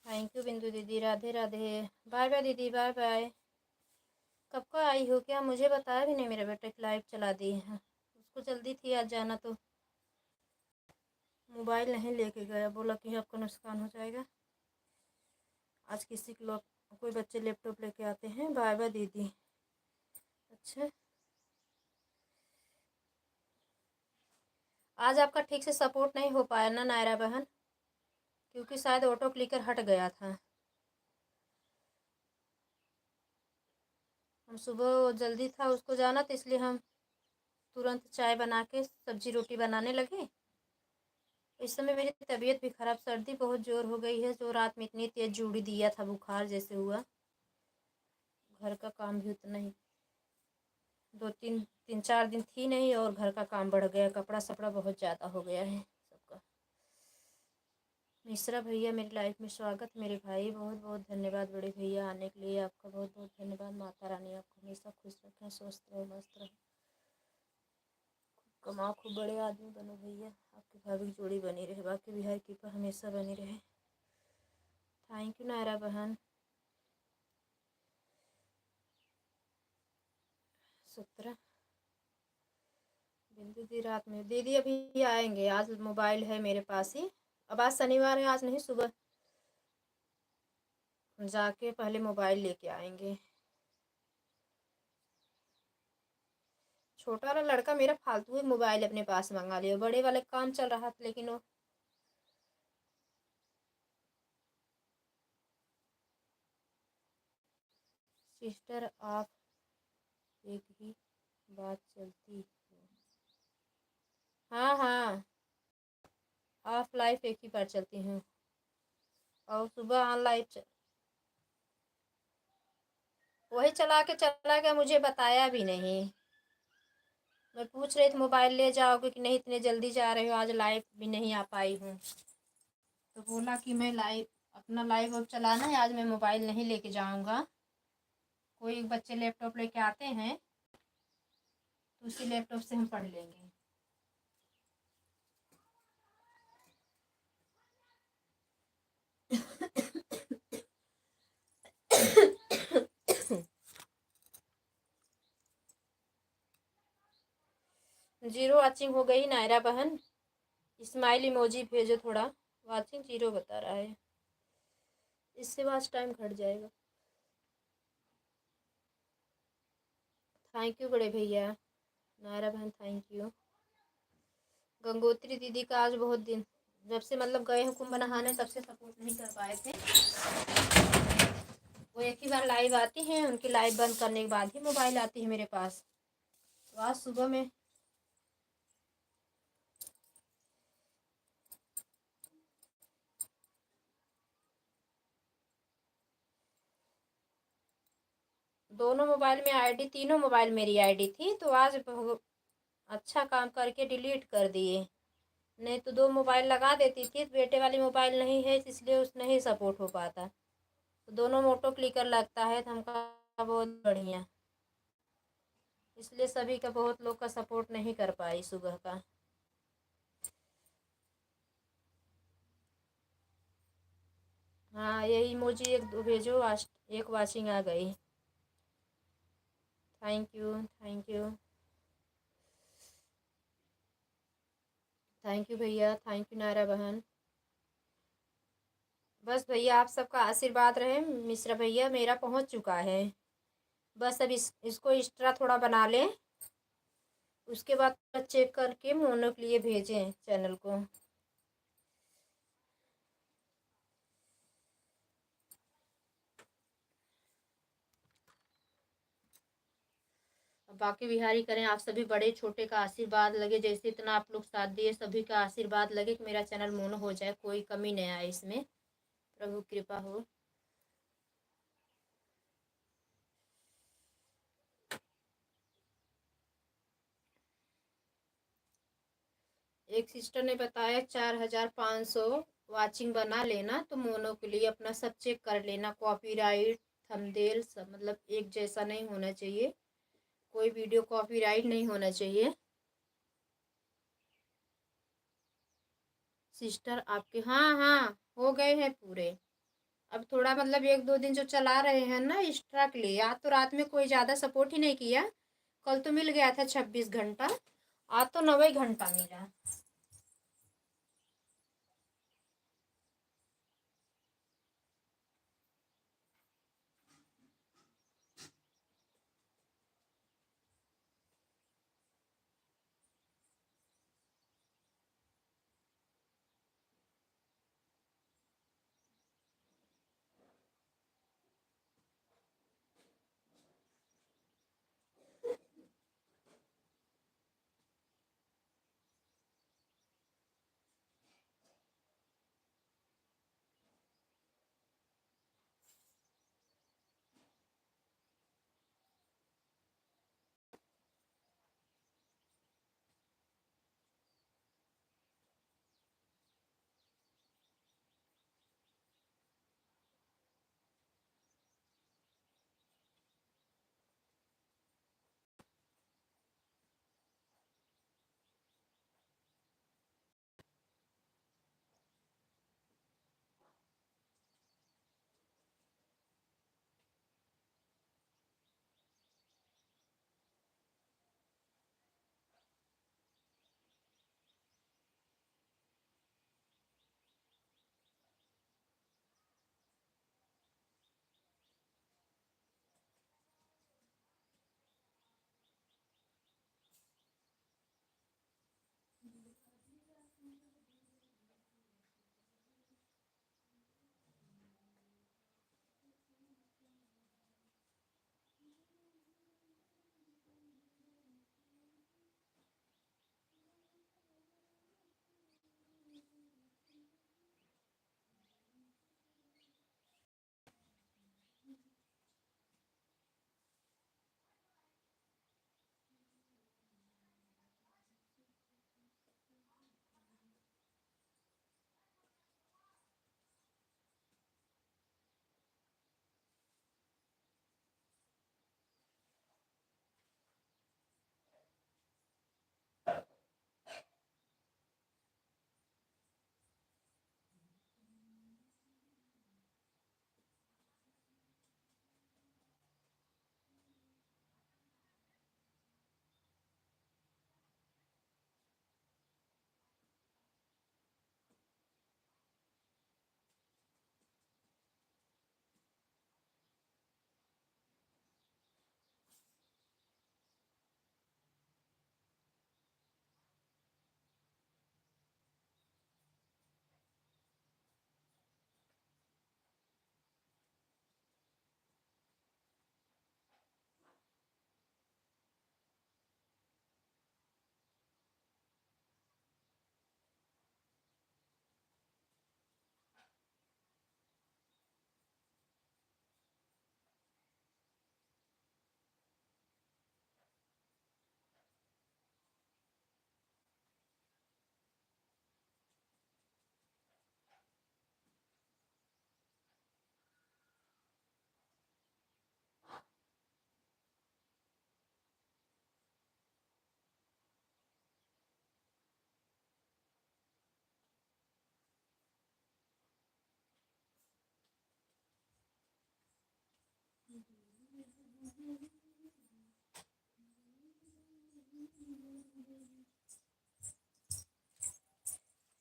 Thank you बिंदु दीदी, Radhe Radhe. Bye bye दीदी, बाय बाय। कब का आई हो क्या? मुझे बताया भी नहीं। मेरे बेटे की लाइव चला दी है, उसको जल्दी थी आज जाना, तो मोबाइल नहीं लेके गया, बोला कि आपका नुकसान हो जाएगा। आज किसी के लोग कोई बच्चे लैपटॉप लेके आते हैं। बाय बाय दीदी। अच्छा, आज आपका ठीक से सपोर्ट नहीं हो पाया ना नायरा बहन, क्योंकि शायद ऑटो क्लिकर हट गया था। हम सुबह जल्दी था उसको जाना, तो इसलिए हम तुरंत चाय बना के सब्जी रोटी बनाने लगे। इस समय मेरी तबीयत भी ख़राब, सर्दी बहुत ज़ोर हो गई है, जो रात में इतनी तेज़ जूड़ी दिया था, बुखार जैसे हुआ। घर का काम भी उतना ही, दो तीन तीन चार दिन थी नहीं, और घर का काम बढ़ गया, कपड़ा सपड़ा बहुत ज़्यादा हो गया है सबका। मिश्रा भैया मेरी लाइफ में स्वागत, मेरे भाई, बहुत बहुत धन्यवाद बड़े भैया आने के लिए, आपका बहुत बहुत धन्यवाद। माता रानी आपको हमेशा खुश रखें, स्वस्थ रहो, मस्त रहो, कमाओ, खूब बड़े आदमी बनो भैया, आपकी भाभी की जोड़ी बनी रहे, बाकी बिहार की कृपा हमेशा बनी रहे। थैंक यू नायरा बहन। 17 बिंदु दी रात में दीदी अभी आएंगे, आज मोबाइल है मेरे पास ही। अब आज शनिवार है, आज नहीं, सुबह जाके पहले मोबाइल लेके आएंगे। छोटा वाला लड़का मेरा फालतू ही मोबाइल अपने पास मंगा लिया, बड़े वाले काम चल रहा था, लेकिन वो सिस्टर आप एक ही बात चलती हो। हाँ हाँ, ऑफ लाइफ एक ही बार चलती हूँ, और सुबह ऑन लाइफ वही चला के चला गया, मुझे बताया भी नहीं। मैं पूछ रही थी मोबाइल ले जाओगे कि नहीं, इतने जल्दी जा रहे हो, आज लाइव भी नहीं आ पाई हूँ, तो बोला कि मैं लाइव अपना लाइव अब चलाना है, आज मैं मोबाइल नहीं लेके जाऊँगा। कोई बच्चे लैपटॉप लेके आते हैं, तो उसी लैपटॉप से हम पढ़ लेंगे। जीरो वाचिंग हो गई नायरा बहन, स्माइल इमोजी भेजो थोड़ा। वाचिंग जीरो बता रहा है, इससे वाच टाइम घट जाएगा। थैंक यू बड़े भैया, नायरा बहन थैंक यू। गंगोत्री दीदी का आज बहुत दिन, जब से मतलब गए हैं कुंभ नहाने, तब से सपोर्ट नहीं कर पाए थे। वो एक ही बार लाइव आती हैं, उनकी लाइव बंद करने के बाद ही मोबाइल आती है मेरे पास। तो आज सुबह में दोनों मोबाइल में आईडी, तीनों मोबाइल मेरी आईडी थी, तो आज अच्छा काम करके डिलीट कर दिए, नहीं तो दो मोबाइल लगा देती थी। बेटे वाली मोबाइल नहीं है, इसलिए उस नहीं सपोर्ट हो पाता, तो दोनों में ऑटो क्लिकर लगता है, तो हमका बहुत बढ़िया, इसलिए सभी का, बहुत लोग का सपोर्ट नहीं कर पाई सुबह का। हाँ यही इमोजी एक दो भेजो, एक वाचिंग आ गई। Thank you thank you thank you भैया, थैंक यू नायरा बहन। बस भैया आप सबका आशीर्वाद रहे, मिश्रा भैया मेरा पहुंच चुका है, बस अब इसको एक्स्ट्रा थोड़ा बना लें, उसके बाद चेक करके मोनो के लिए भेजें चैनल को। बाकी बिहारी करें, आप सभी बड़े छोटे का आशीर्वाद लगे, जैसे इतना आप लोग साथ दिए, सभी का आशीर्वाद लगे कि मेरा चैनल मोनो हो जाए, कोई कमी नहीं आए इसमें, प्रभु कृपा हो। एक सिस्टर ने बताया 4500 वाचिंग बना लेना, तो मोनो के लिए अपना सब चेक कर लेना, कॉपीराइट थंबनेल सब मतलब एक जैसा नहीं होना चाहिए, कोई वीडियो कॉपीराइट नहीं होना चाहिए। सिस्टर आपके, हाँ हाँ हो गए हैं पूरे। अब थोड़ा मतलब 1-2 दिन जो चला रहे हैं ना एक्स्ट्रा के लिए। आज तो रात में कोई ज़्यादा सपोर्ट ही नहीं किया। कल तो मिल गया था 26 घंटा, आज तो 9 घंटा मिला।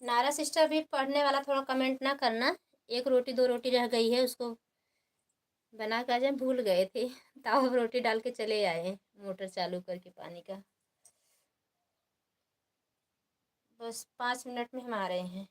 नारा सिस्टर भी पढ़ने वाला थोड़ा कमेंट ना करना। एक रोटी 2 रोटी रह गई है, उसको बना कर जाए, भूल गए थे। ताव रोटी डाल के चले आए मोटर चालू करके पानी का। बस 5 मिनट में हम आ रहे हैं।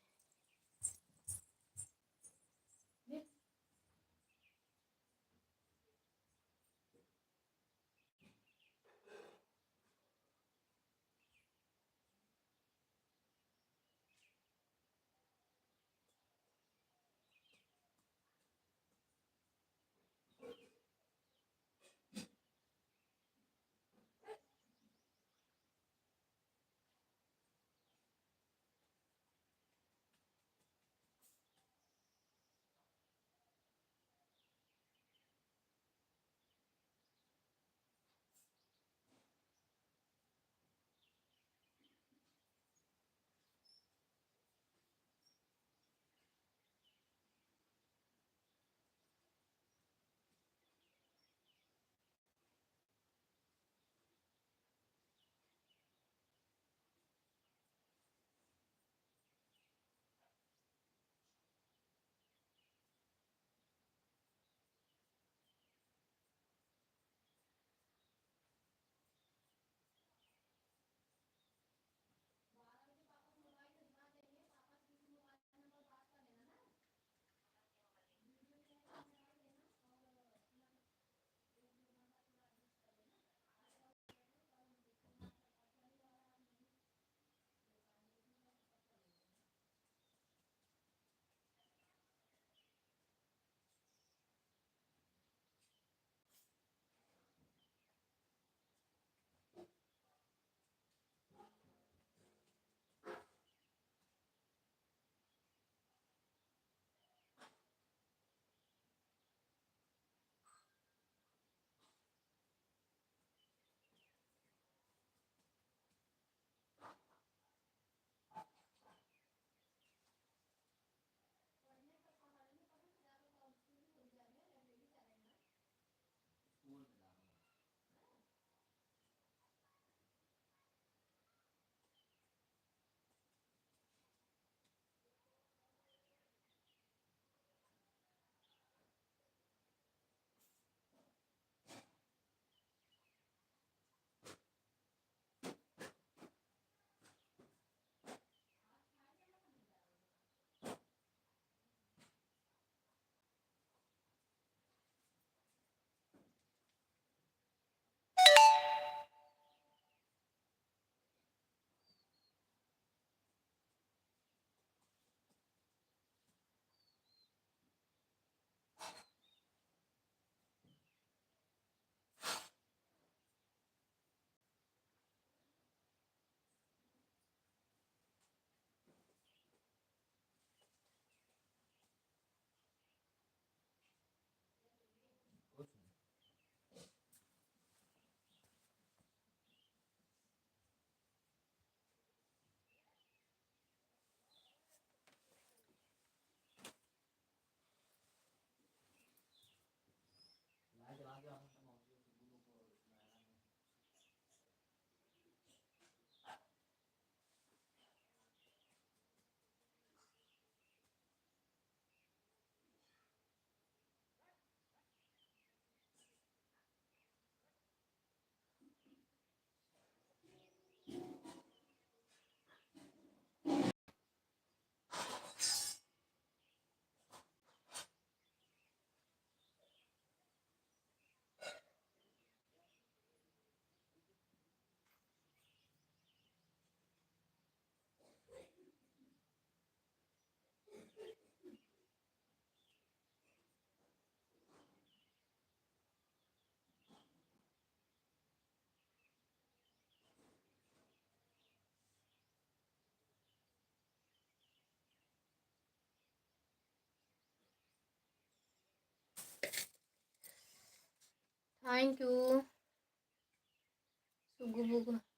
Thank you.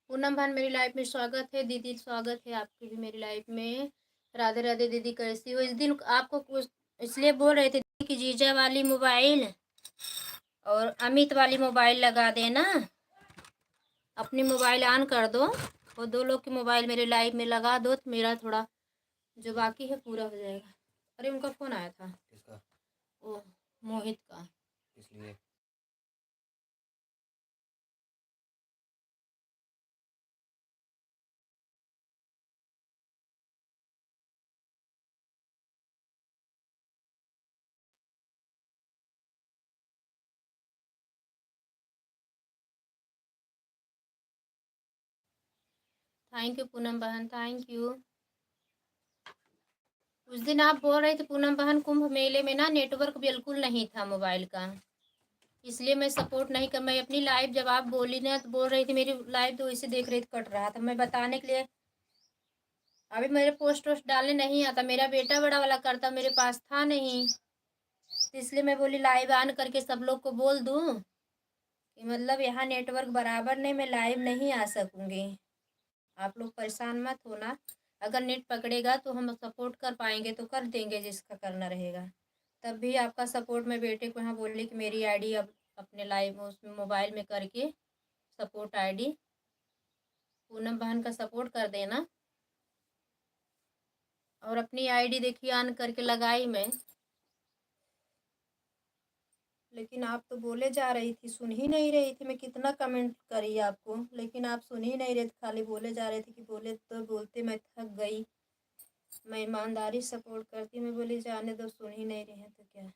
पूनम भान मेरी लाइफ में स्वागत है। दीदी स्वागत है आपकी भी मेरी लाइफ में। राधे राधे दीदी, कैसी हो? इस दिन आपको कुछ इसलिए बोल रहे थे कि जीजा वाली मोबाइल और अमित वाली मोबाइल लगा देना। अपनी मोबाइल ऑन कर दो, वो दो लोग की मोबाइल मेरे लाइफ में लगा दो तो मेरा थोड़ा जो बाकी है पूरा हो जाएगा। अरे उनका फ़ोन आया था। किसका? वो मोहित का। इसलिए थैंक यू पूनम बहन, थैंक यू। उस दिन आप बोल रहे थे पूनम बहन कुंभ मेले में ना नेटवर्क बिल्कुल नहीं था मोबाइल का, इसलिए मैं सपोर्ट नहीं कर। मैं अपनी लाइव जब आप बोली ना तो बोल रही थी मेरी लाइव तो इसे देख रही थी कट रहा था। मैं बताने के लिए अभी मेरे पोस्ट वोस्ट डालने नहीं आता, मेरा बेटा बड़ा वाला करता, मेरे पास था नहीं, तो इसलिए मैं बोली लाइव ऑन करके सब लोग को बोल दूँ कि मतलब यहाँ नेटवर्क बराबर नहीं, मैं लाइव नहीं आ सकूँगी। आप लोग परेशान मत होना, अगर नेट पकड़ेगा तो हम सपोर्ट कर पाएंगे तो कर देंगे जिसका करना रहेगा। तब भी आपका सपोर्ट मैं बेटे को यहाँ बोली कि मेरी आईडी अब अपने लाइव उसमें मोबाइल में करके सपोर्ट आईडी पूनम बहन का सपोर्ट कर देना। और अपनी आईडी देखिए ऑन करके लगाई मैं, लेकिन आप तो बोले जा रही थी, सुन ही नहीं रही थी। मैं कितना कमेंट करी आपको, लेकिन आप सुन ही नहीं रहे थे, खाली बोले जा रहे थे कि बोले तो बोलते मैं थक गई। मैं ईमानदारी सपोर्ट करती, मैं बोली जाने दो, सुन ही नहीं रहे हैं तो क्या।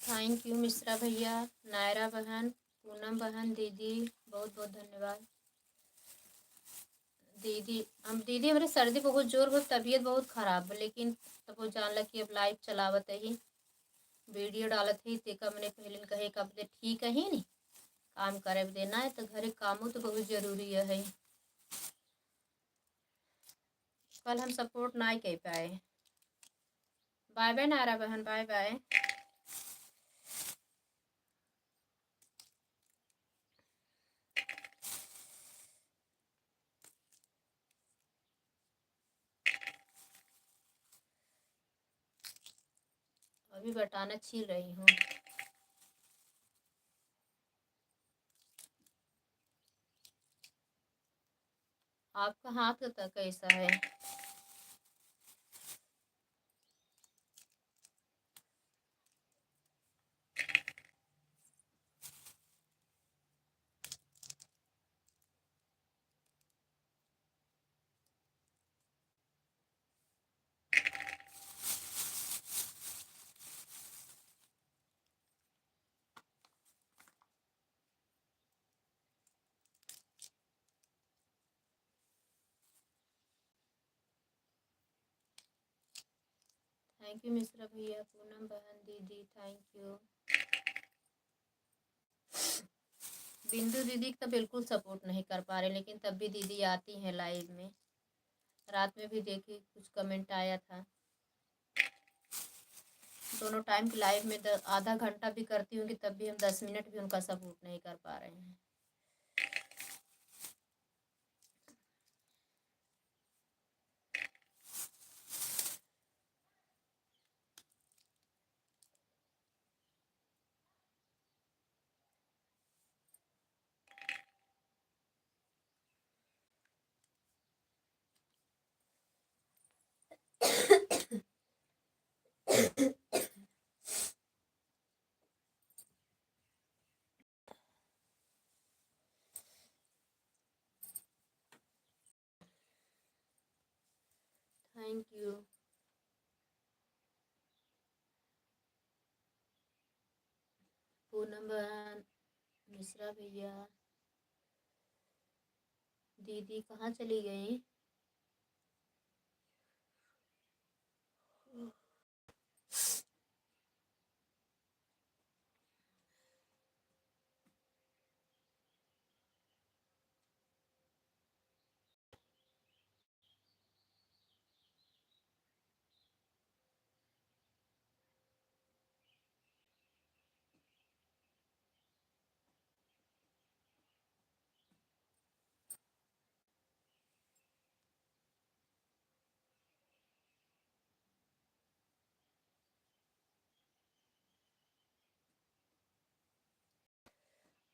थैंक यू मिश्रा भैया, नायरा बहन, पूनम बहन, दीदी बहुत बहुत धन्यवाद। दीदी दीदी हमारे सर्दी बहुत जोर हो, तबीयत बहुत ख़राब, लेकिन तब वो जान लग कि अब लाइव चलावत ही वीडियो डालत ही तेका मैंने पहले कहे कब दे ठीक है ही नहीं काम करे देना है तो घरे कामों तो बहुत जरूरी है। कल हम सपोर्ट ना कर पाए। बाय बाय नायरा बहन, बाय बाय। अभी बटाना छील रही हूँ। आपका हाथ तक कैसा है? थैंक यू मिश्रा भैया, पूनम बहन, दीदी थैंक यू। बिंदु दीदी तो बिल्कुल सपोर्ट नहीं कर पा रहे, लेकिन तब भी दीदी आती हैं लाइव में। रात में भी देखी कुछ कमेंट आया था। दोनों टाइम की लाइव में आधा घंटा भी करती हूँ कि तब भी हम 10 मिनट भी उनका सपोर्ट नहीं कर पा रहे हैं। Thank you. पूनम बहन, मिश्रा भैया, दीदी कहाँ चली गई?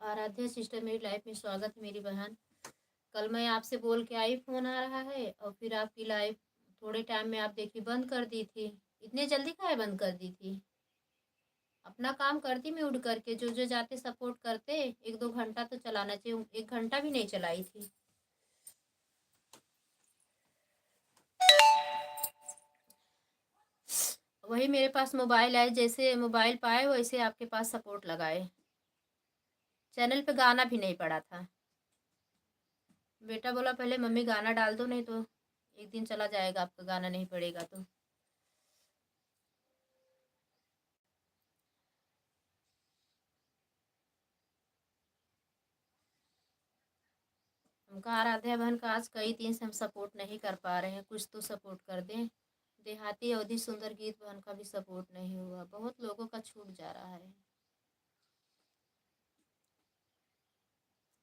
आराध्या सिस्टर, मेरी लाइफ में स्वागत है मेरी बहन। कल मैं आपसे बोल के आई, फोन आ रहा है, और फिर आपकी लाइफ थोड़े टाइम में आप देखी बंद कर दी थी। इतने जल्दी काहे बंद कर दी थी? अपना काम करती मैं उड़ करके, जो जो जाते सपोर्ट करते। 1-2 घंटा तो चलाना चाहिए, 1 घंटा भी नहीं चलाई थी। वही मेरे पास मोबाइल आए, जैसे मोबाइल पाए वैसे आपके पास सपोर्ट लगाए। चैनल पे गाना भी नहीं पड़ा था। बेटा बोला पहले मम्मी गाना डाल दो, नहीं तो एक दिन चला जाएगा आपका गाना नहीं पड़ेगा तो। हम कहा आराध्या बहन का आज कई दिन से हम सपोर्ट नहीं कर पा रहे हैं, कुछ तो सपोर्ट कर दें। देहाती अवधि सुंदर गीत बहन का भी सपोर्ट नहीं हुआ, बहुत लोगों का छूट जा रहा है,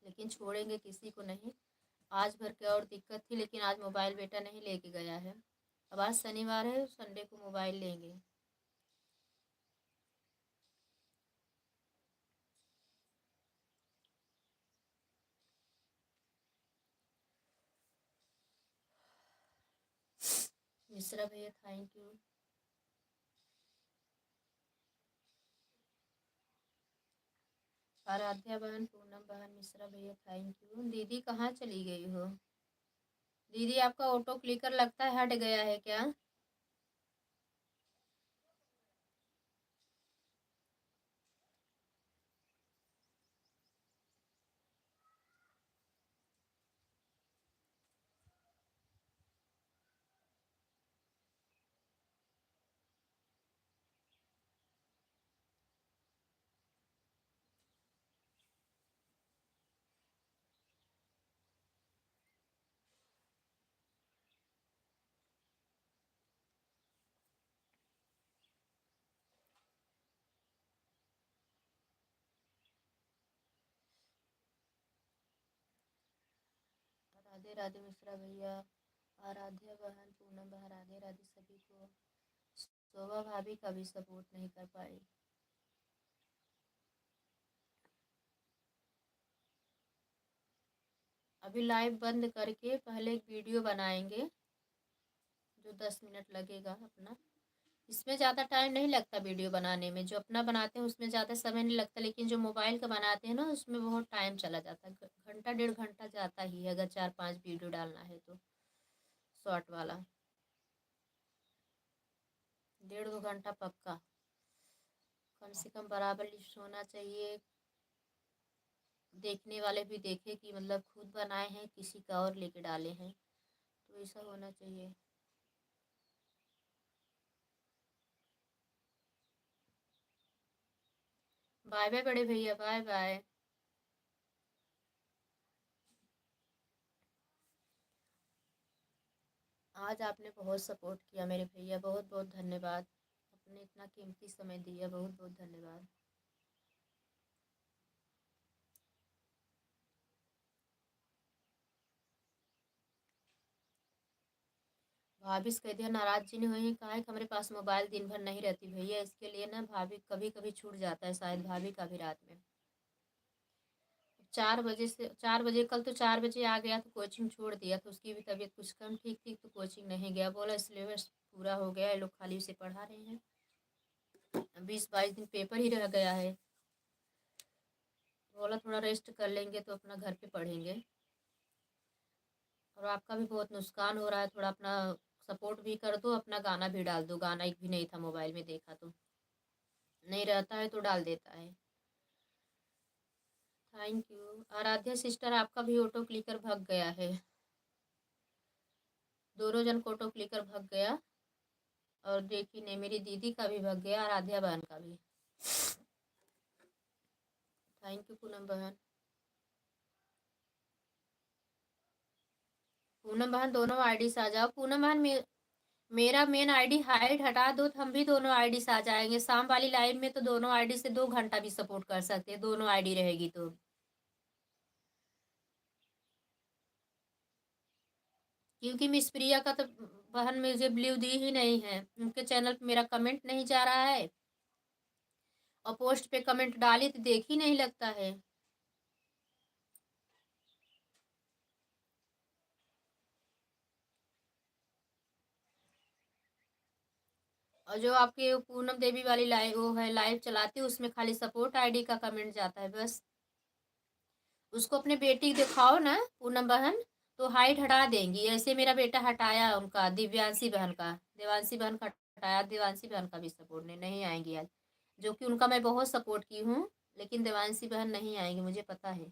लेकिन छोड़ेंगे किसी को नहीं। आज भर के और दिक्कत थी, लेकिन आज मोबाइल बेटा नहीं लेके गया है। अब आज शनिवार है, संडे को मोबाइल लेंगे। मिश्रा भैया थैंक यू। आराध्या बहन, पूनम बहन, मिश्रा भैया थैंक यू। दीदी कहाँ चली गई हो? दीदी आपका ऑटो क्लिकर लगता है हट गया है क्या? राधे राधे मिश्रा भैया, आराध्या बहन, पूनम बहन, राधे राधे सभी को। शोभा भाभी का भी सपोर्ट नहीं कर पाई। अभी लाइव बंद करके पहले एक वीडियो बनाएंगे, जो 10 मिनट लगेगा अपना। इसमें ज़्यादा टाइम नहीं लगता वीडियो बनाने में, जो अपना बनाते हैं उसमें ज़्यादा समय नहीं लगता, लेकिन जो मोबाइल का बनाते हैं ना उसमें बहुत टाइम चला जाता है। घंटा 1.5 घंटा जाता ही है, अगर 4-5 वीडियो डालना है तो। शॉर्ट वाला 1.5-2 घंटा पक्का। कम से कम बराबर लिस्ट होना चाहिए, देखने वाले भी देखे कि मतलब खुद बनाए हैं किसी का और लेके डाले हैं, तो ऐसा होना चाहिए। बाय बाय बड़े भैया, बाय बाय। आज आपने बहुत सपोर्ट किया मेरे भैया, बहुत बहुत धन्यवाद। आपने इतना कीमती समय दिया, बहुत बहुत धन्यवाद। भाभी से कह दिया नाराज जी नहीं हुई, कहा है कि हमारे पास मोबाइल दिन भर नहीं रहती भैया, इसके लिए ना भाभी कभी कभी छूट जाता है, शायद भाभी का भी रात में। 4 बजे से 4 बजे, कल तो 4 बजे आ गया तो कोचिंग छोड़ दिया, तो उसकी भी तबीयत कुछ कम ठीक थी तो कोचिंग नहीं गया, बोला सिलेबस पूरा हो गया, ये लोग खाली उसे पढ़ा रहे हैं, 20-22 दिन पेपर ही रह गया है। बोला थोड़ा रेस्ट कर लेंगे तो अपना घर पे पढ़ेंगे। और आपका भी बहुत नुकसान हो रहा है, थोड़ा अपना सपोर्ट भी कर दो, अपना गाना भी डाल दो। गाना एक भी नहीं था मोबाइल में, देखा तो नहीं रहता है तो डाल देता है। Thank you. आराध्या सिस्टर, आपका भी ऑटो क्लिकर भग गया है, दोनों जन को ऑटो क्लिकर भग गया। और देखी नहीं, मेरी दीदी का भी भग गया, आराध्या बहन का भी। थैंक यू पूनम बहन। पूनम बहन दोनों आईडी से आ जाओ। पूनम बहन मेरा मेन आईडी हाइड हटा दो तो हम भी दोनों आईडी से आ जाएंगे। शाम वाली लाइव में तो दोनों आईडी से 2 घंटा भी सपोर्ट कर सकते हैं, दोनों आईडी रहेगी तो। क्योंकि मिस प्रिया का तो बहन मुझे ब्लू दी ही नहीं है, उनके चैनल पे मेरा कमेंट नहीं जा रहा है, और पोस्ट पे कमेंट डाली तो देख ही नहीं लगता है। और जो आपके पूनम देवी वाली लाइव वो है लाइव चलाती है, उसमें खाली सपोर्ट आईडी का कमेंट जाता है बस। उसको अपने बेटी दिखाओ ना पूनम बहन, तो हाइट हटा देंगी। ऐसे मेरा बेटा हटाया उनका, दिव्यांशी बहन का, देवांशी बहन का हटाया, देवांशी बहन का भी सपोर्ट नहीं आएंगी आज, जो कि उनका मैं बहुत सपोर्ट की हूँ, लेकिन देवांशी बहन नहीं आएंगी, मुझे पता है।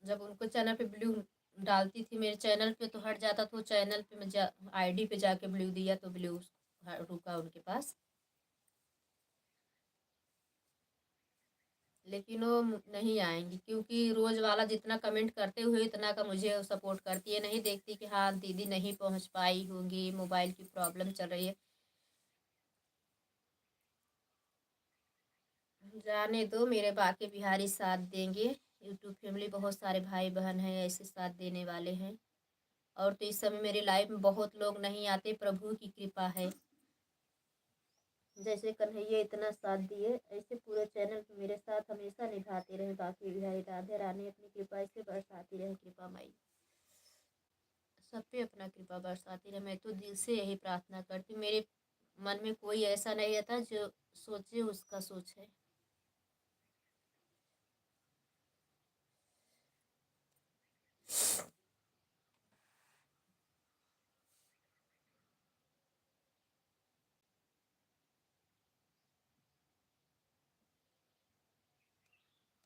जब उनको चैनल पे ब्लू डालती थी मेरे चैनल पे तो हट जाता, तो चैनल पे मैं आईडी पे जाके ब्लू दिया तो ब्लू रुका उनके पास, लेकिन वो नहीं आएंगी, क्योंकि रोज वाला जितना कमेंट करते हुए इतना का मुझे सपोर्ट करती है, नहीं देखती कि हाँ दीदी नहीं पहुंच पाई होंगी, मोबाइल की प्रॉब्लम चल रही है। जाने दो, मेरे बाकी बिहारी साथ देंगे, यूट्यूब फैमिली बहुत सारे भाई बहन हैं ऐसे साथ देने वाले हैं। और तो इस समय मेरी लाइफ में बहुत लोग नहीं आते, प्रभु की कृपा है। जैसे कन्हैया इतना साथ दिए, ऐसे पूरे चैनल पे मेरे साथ हमेशा निभाते रहे बाकी बिहारी। राधे रानी अपनी कृपा ऐसे बरसाती रहे, कृपा माई सब पे अपना कृपा बरसाती रहे। मैं तो दिल से यही प्रार्थना करती, मेरे मन में कोई ऐसा नहीं था जो सोचे उसका सोच है।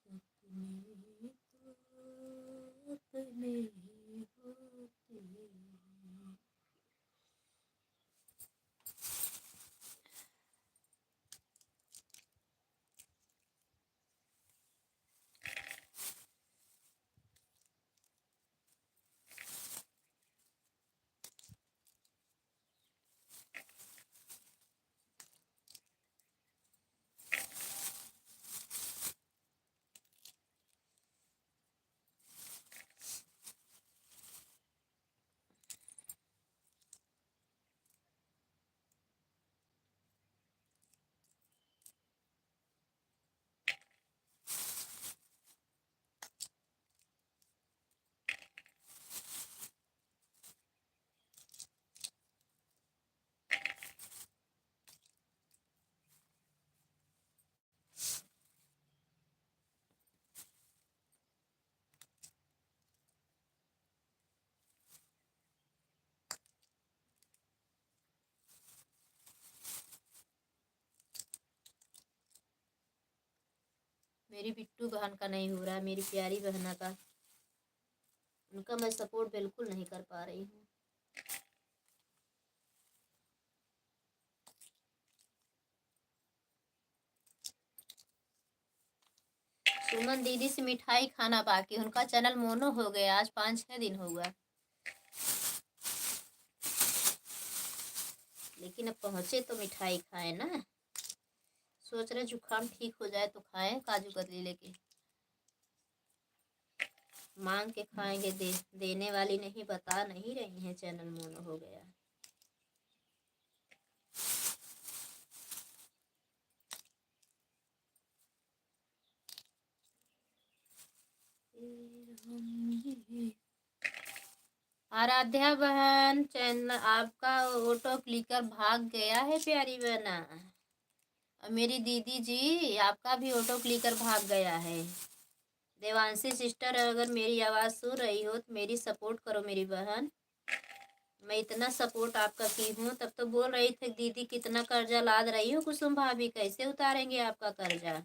अपने तो अपने होते। मेरी बिट्टू बहन का नहीं हो रहा है, मेरी प्यारी बहना का, उनका मैं सपोर्ट बिल्कुल नहीं कर पा रही हूँ। सुमन दीदी से मिठाई खाना बाकी, उनका चैनल मोनो हो गया, आज 5-6 दिन हुआ, लेकिन अब पहुंचे तो मिठाई खाए ना। सोच रहे जुकाम ठीक हो जाए तो खाएं काजू कतली लेके, मांग के खाएंगे, देने वाली नहीं, बता नहीं रही हैं चैनल मोनो हो गया। आराध्या बहन, चैनल आपका ऑटो क्लिकर भाग गया है प्यारी बहना। और मेरी दीदी जी आपका भी ऑटो क्लिकर भाग गया है। देवांशी सिस्टर अगर मेरी आवाज़ सुन रही हो तो मेरी सपोर्ट करो मेरी बहन। मैं इतना सपोर्ट आपका की हूँ, तब तो बोल रही थी दीदी कितना कर्जा लाद रही हो कुसुम भाभी, कैसे उतारेंगे आपका कर्जा।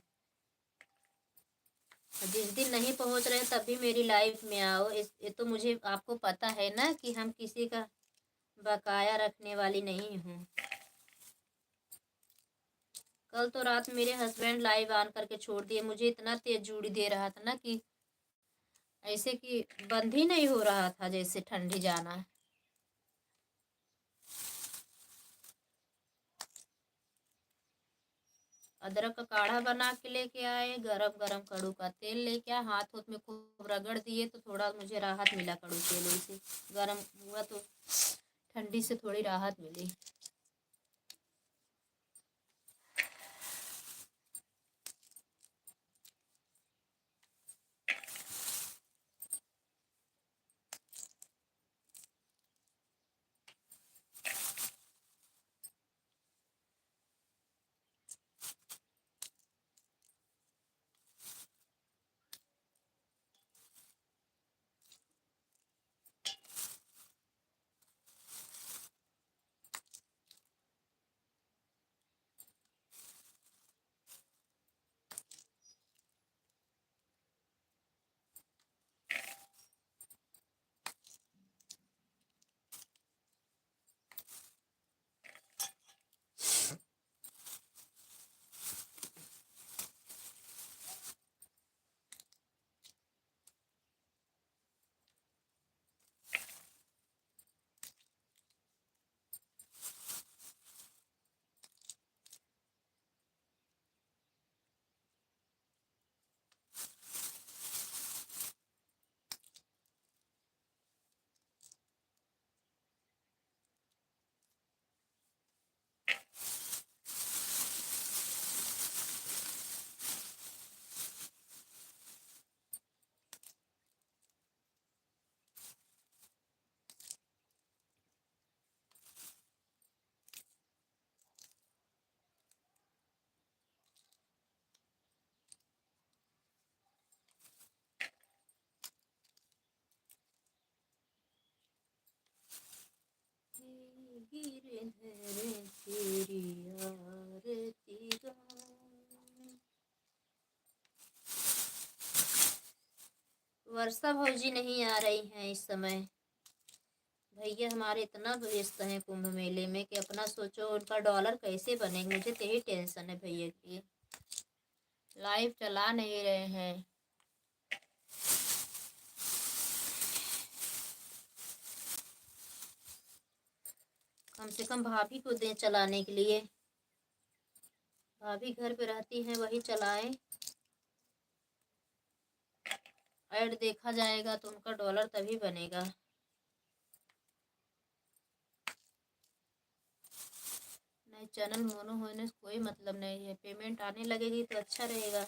जिस दिन नहीं पहुँच रहे तब भी मेरी लाइफ में आओ, ये तो मुझे आपको पता है ना कि हम किसी का बकाया रखने वाली नहीं हूँ। कल तो रात मेरे हस्बैंड लाइव ऑन करके छोड़ दिए, मुझे इतना तेज जूड़ी दे रहा था ना कि ऐसे कि बंद ही नहीं हो रहा था, जैसे ठंडी जाना। अदरक का काढ़ा बना के लेके आए, गरम गरम कड़ू का तेल लेके आए, हाथ में खूब रगड़ दिए तो थोड़ा मुझे राहत मिला, कड़ू तेल से गरम हुआ तो ठंडी से थोड़ी राहत मिली। गिरे धरे तेरी आरती गाऊं। वर्षा भौजी नहीं आ रही हैं इस समय। भैया हमारे इतना व्यस्त हैं कुंभ मेले में कि अपना सोचो उनका डॉलर कैसे बनेगा। मुझे तो यही टेंशन है भैया की। लाइव चला नहीं रहे हैं। कम से कम भाभी को दें चलाने के लिए। भाभी घर पे रहती हैं, वही चलाएं। ऐड देखा जाएगा तो उनका डॉलर तभी बनेगा। नहीं, चैनल मोनो होने से कोई मतलब नहीं है। पेमेंट आने लगेगी तो अच्छा रहेगा।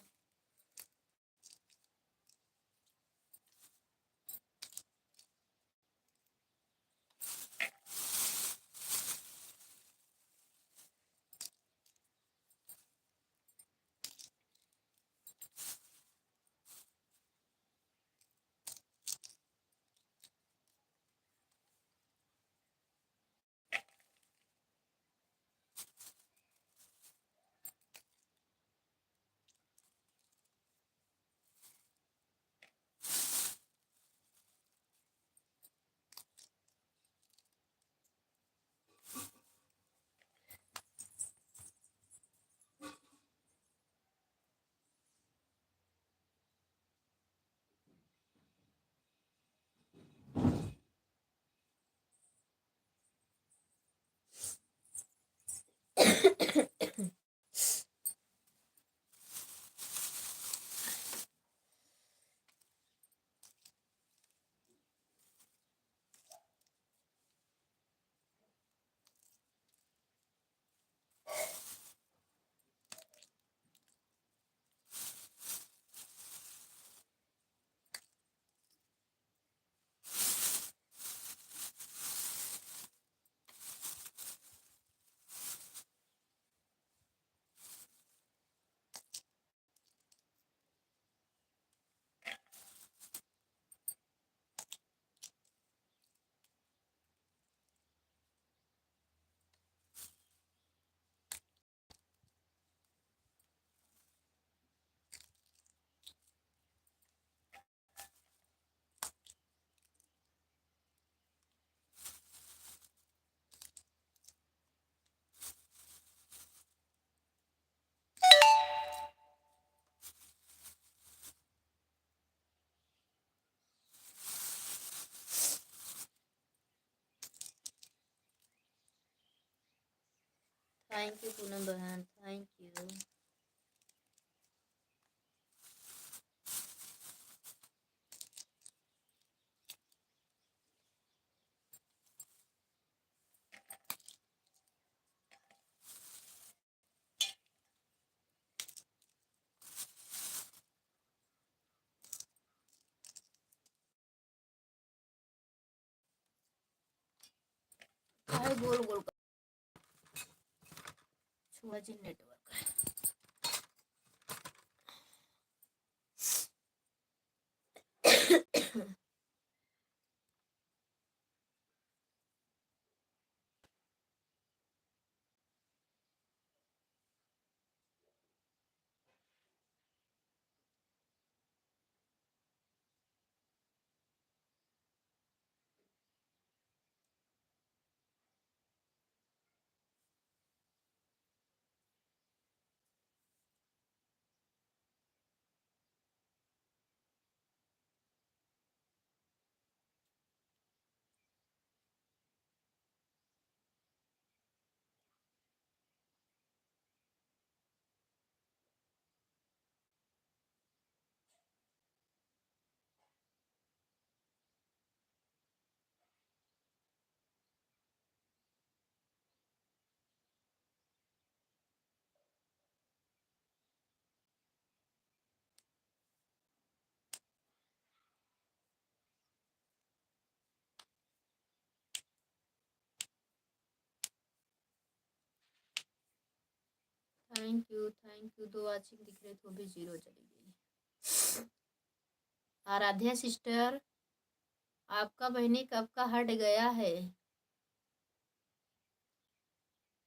थैंक यू पूनम बहन, थैंक यू। गोल गोल छुआ G network. Thank you, thank you. 2 watching दिख रहे थे, वो भी 0 चली गई। आराध्या सिस्टर, आपका बहनी कब का हट गया है?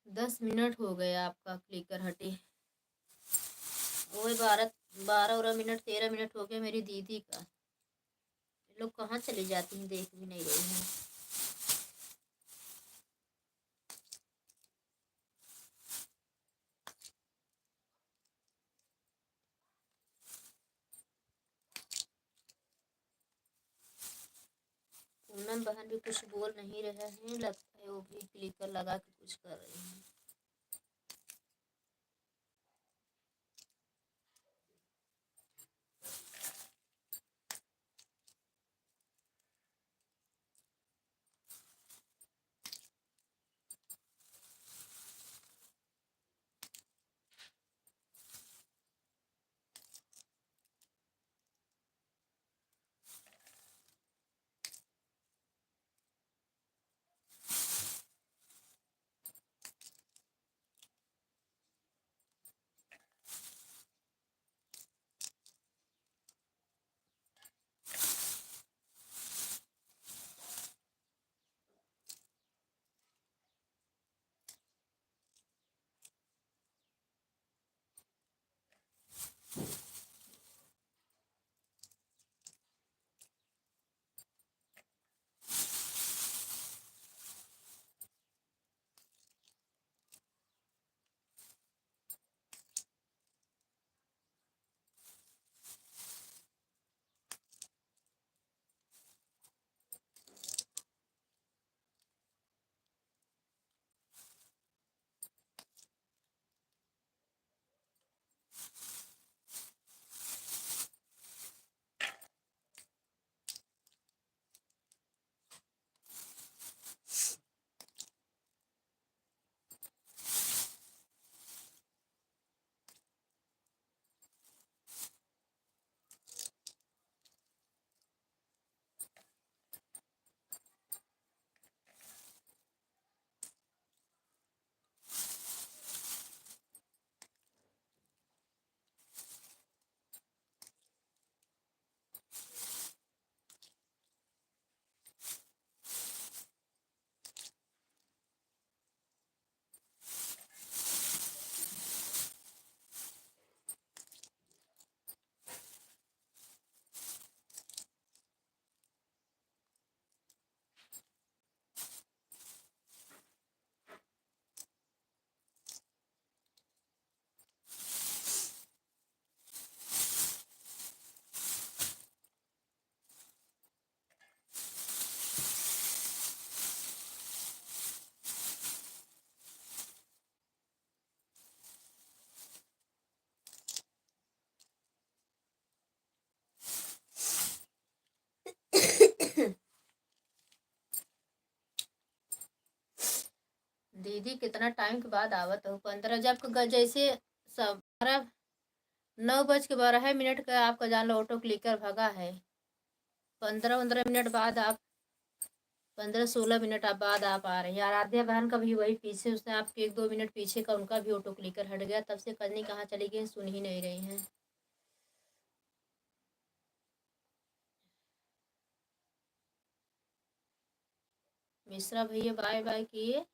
10 मिनट हो गए आपका क्लिकर हटे। वही 12 12 मिनट 13 मिनट हो गया मेरी दीदी का। ये लोग कहाँ चली जाती हैं, देख भी नहीं रही हैं। पूनम बहन भी कुछ बोल नहीं रहे हैं, लगता है वो भी क्लिकर लगा के कुछ कर रही हैं। दीदी कितना टाइम के बाद आवत हो, 15 जब जैसे सब 9:12 का आपका जान लो ऑटो क्लिकर भगा है। 15 15 मिनट बाद आप 15 16 मिनट बाद आप आ रही हैं। आराध्या बहन का भी वही पीछे, उसने आपके 1 2 मिनट पीछे का उनका भी ऑटो क्लिकर हट गया। तब से करनी कहाँ चली गई, सुन ही नहीं रही हैं। मिश्रा भैया बाय बाय किए,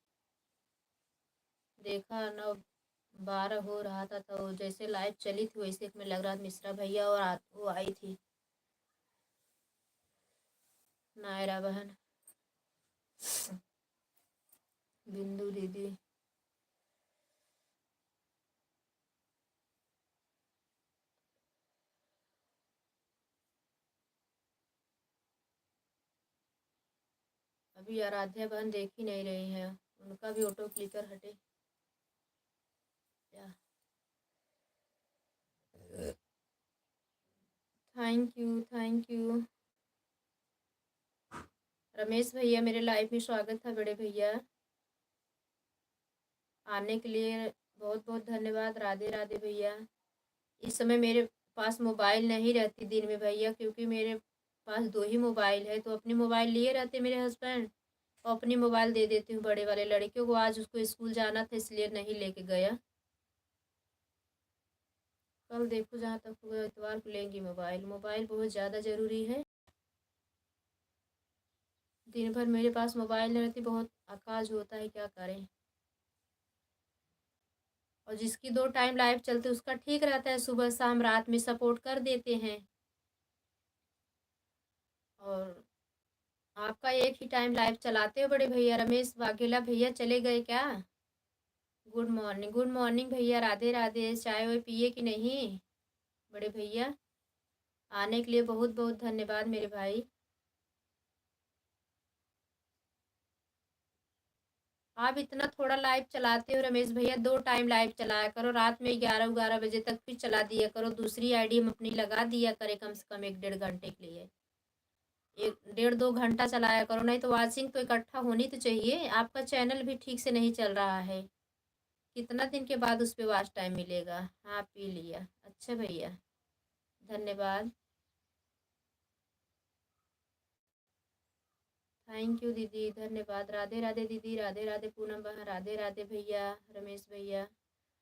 देखा 9:12 हो रहा था तो जैसे लाइव चली थी वैसे में लग रहा था मिश्रा भैया और वो आई थी नायरा बहन, बिंदु दीदी। अभी आराध्या बहन देख ही नहीं रही हैं, उनका भी ऑटो क्लिकर हटे क्या। Thank you thank you. Ramesh भैया मेरे लाइफ में स्वागत था बड़े भैया, आने के लिए बहुत बहुत धन्यवाद। राधे राधे भैया। इस समय मेरे पास मोबाइल नहीं रहती दिन में भैया, क्योंकि मेरे पास 2 ही मोबाइल है। तो अपनी मोबाइल लिए रहते मेरे हस्बैंड, और अपनी मोबाइल दे देती हूँ बड़े वाले लड़कियों को। आज उसको स्कूल जाना था इसलिए नहीं लेके गया। कल देखो जहाँ तक होगा इतवार को लेंगी मोबाइल। मोबाइल बहुत ज़्यादा ज़रूरी है। दिन भर मेरे पास मोबाइल नहीं रहती, बहुत अकाज होता है, क्या करें। और जिसकी 2 टाइम लाइव चलते उसका ठीक रहता है, सुबह शाम रात में सपोर्ट कर देते हैं। और आपका एक ही टाइम लाइव चलाते हो बड़े भैया। रमेश वाघेला भैया चले गए क्या? गुड मॉर्निंग, गुड मॉर्निंग भैया, राधे राधे। चाय वाय पिए कि नहीं बड़े भैया? आने के लिए बहुत बहुत धन्यवाद मेरे भाई। आप इतना थोड़ा लाइव चलाते हो रमेश भैया, 2 टाइम लाइव चलाया करो, रात में 11-11 बजे तक भी चला दिया करो। दूसरी आईडी हम अपनी लगा दिया करे, कम से कम 1-1.5 घंटे के लिए। 1-1.5-2 घंटा चलाया करो, नहीं तो वॉचिंग तो इकट्ठा होनी तो चाहिए। आपका चैनल भी ठीक से नहीं चल रहा है। कितना दिन के बाद उस पर वॉच टाइम मिलेगा? हाँ पी लिया, अच्छा भैया, धन्यवाद। थैंक यू दीदी, धन्यवाद। राधे राधे दीदी, राधे राधे पूनम बहन, राधे राधे भैया, रमेश भैया।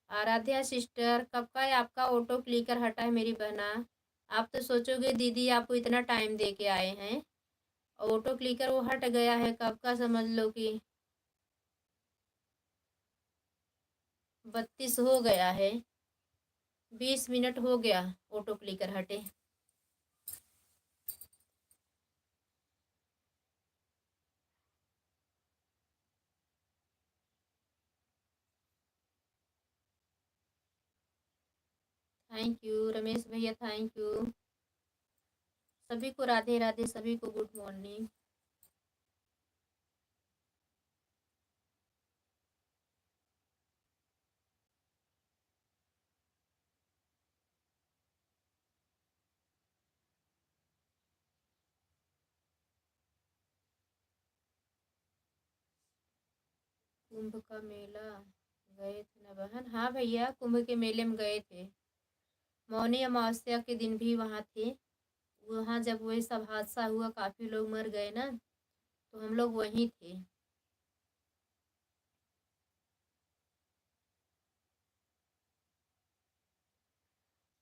आराध्या सिस्टर, कब का है आपका ऑटो क्लिकर हटा है मेरी बहना? आप तो सोचोगे दीदी आपको इतना टाइम दे के आए हैं, ऑटो क्लिकर वो हट गया है कब का, समझ लो कि 32 हो गया है, 20 मिनट हो गया ऑटो क्लिकर हटे। थैंक यू रमेश भैया, थैंक यू। सभी को राधे राधे, सभी को गुड मॉर्निंग। कुंभ का मेला गए थे ना बहन? हाँ भैया, कुंभ के मेले में गए थे। मौनी अमावस्या के दिन भी वहाँ थे। वहाँ जब वही सब हादसा हुआ, काफी लोग मर गए ना, तो हम लोग वहीं थे।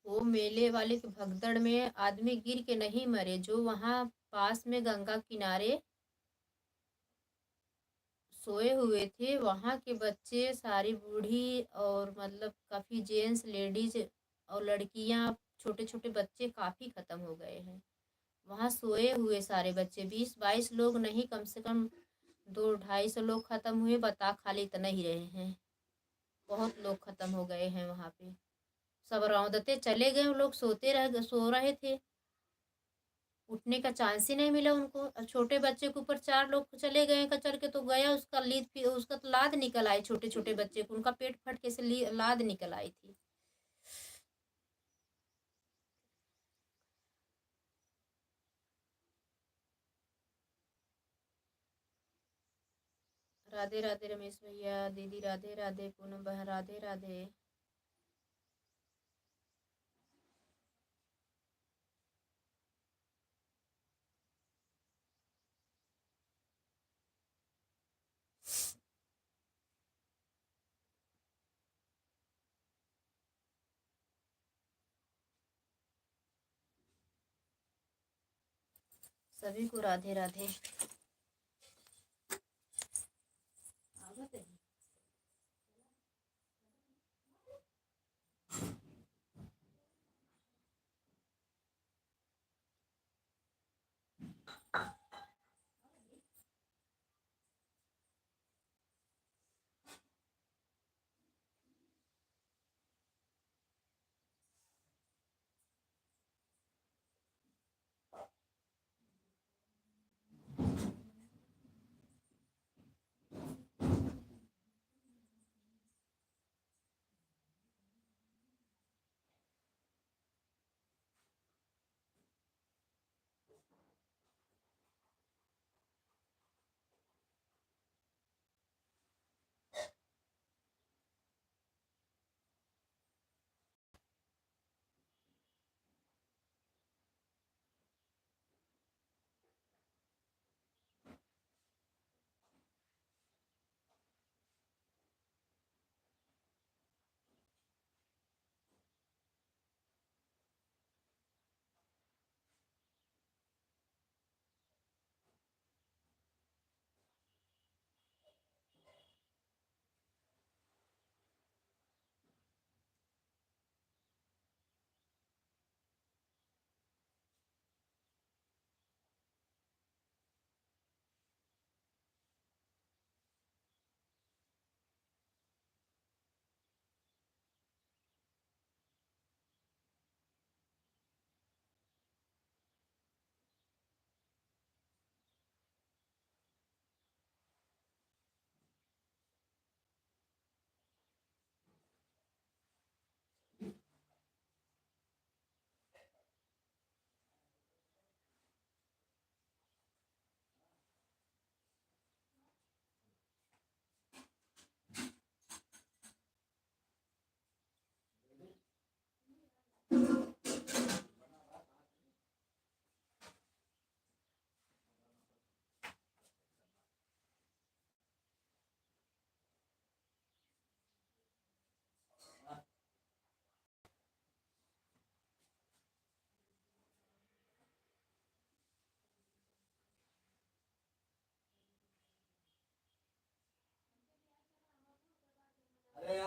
वो मेले वाले के भगदड़ में आदमी गिर के नहीं मरे, जो वहाँ पास में गंगा किनारे सोए हुए थे, वहाँ के बच्चे, सारी बूढ़ी और मतलब काफी जेंट्स लेडीज और लड़कियां, छोटे छोटे बच्चे काफी खत्म हो गए हैं। वहाँ सोए हुए सारे बच्चे 20-22 लोग नहीं, कम से कम 200-250 लोग खत्म हुए, बता खाली इतना ही रहे हैं। बहुत लोग खत्म हो गए हैं वहाँ पे। सब रौंदते चले गए, वो लोग सो रहे थे, उठने का चांस ही नहीं मिला उनको। और छोटे बच्चे के ऊपर 4 लोग चले गए कचर के, तो गया उसका लीद, उसका तो लाद निकल आई, छोटे छोटे बच्चे को उनका पेट फट के से लाद निकल आई थी। राधे राधे रमेश भैया, दीदी राधे राधे, पूनम बहन राधे राधे। सभी को राधे राधे।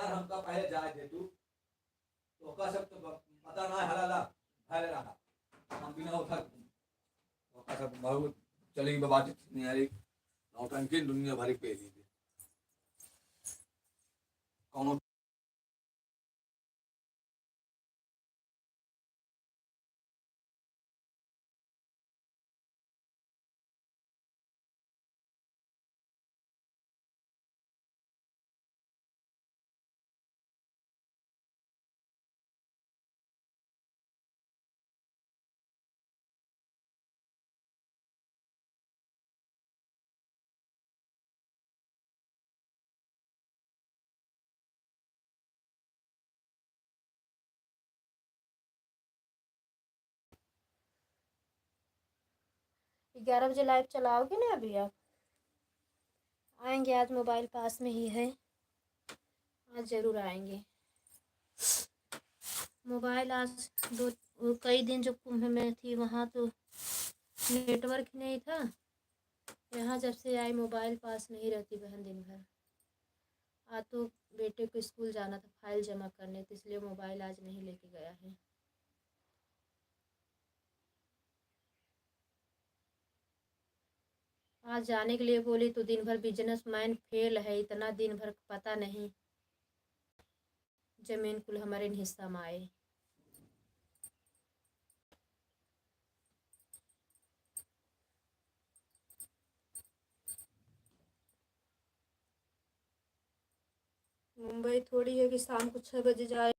यार हमका पहले जाए दे तू तो का सब तो पता ना हलाला हले रहा हम बिना उठा तो का सब बहुत चलेगी बात नहीं यारी नौटंकी दुनिया भरी पे ली कौन ग्यारह बजे लाइव चलाओगे ना अभी आप? आएंगे आज, मोबाइल पास में ही है, आज ज़रूर आएंगे। मोबाइल आज कई दिन जो कुंभ में थी वहाँ तो नेटवर्क नहीं था। यहाँ जब से आई मोबाइल पास नहीं रहती बहन दिन भर। आज तो बेटे को स्कूल जाना था फाइल जमा करने, तो इसलिए मोबाइल आज नहीं लेके गया है। आज जाने के लिए बोली तो दिन भर बिजनेसमैन फेल है, इतना दिन भर पता नहीं जमीन कुल हमारे हिस्सा में आए। मुंबई थोड़ी है कि शाम को 6 बजे जाए।